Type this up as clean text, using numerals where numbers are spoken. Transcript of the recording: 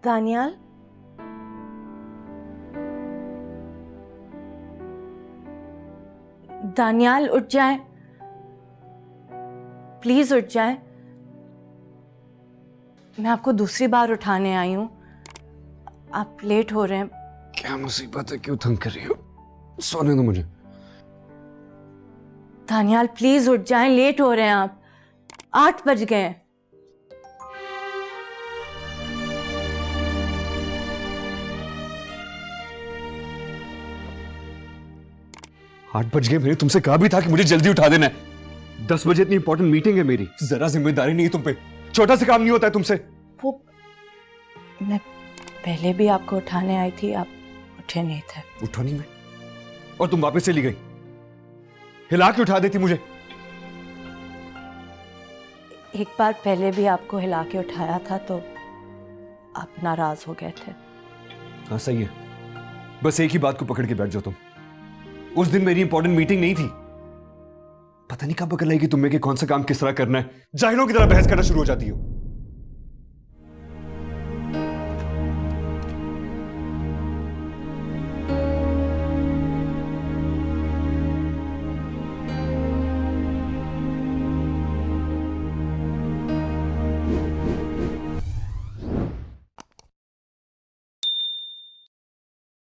दानियाल, दानियाल उठ जाएं, प्लीज उठ जाएं। मैं आपको दूसरी बार उठाने आई हूं, आप लेट हो रहे हैं। क्या मुसीबत है, क्यों तंग कर रही हो? सोने दो मुझे। दानियाल प्लीज उठ जाएं, लेट हो रहे हैं आप। 8 बज गए हैं। 8 बज गए। मैंने तुमसे कहा भी था कि मुझे जल्दी उठा देना है। 10 बजे इतनी इंपॉर्टेंट मीटिंग है मेरी। जरा जिम्मेदारी नहीं है तुम पे? छोटा सा काम नहीं होता है तुमसे? वो मैं पहले भी आपको उठाने आई थी, आप उठे नहीं थे। उठा नहीं मैं, और तुम वापस चली गई। हिला के उठा देती मुझे। एक बार पहले भी आपको हिला के उठाया था तो आप नाराज हो गए थे। हाँ सही है, बस एक ही बात को पकड़ के बैठ जाओ तुम। उस दिन मेरी इंपॉर्टेंट मीटिंग नहीं थी। पता नहीं कब अकल आएगी तुम्हें कि कौन सा काम किस तरह करना है। जाहिलों की तरह बहस करना शुरू हो जाती हो।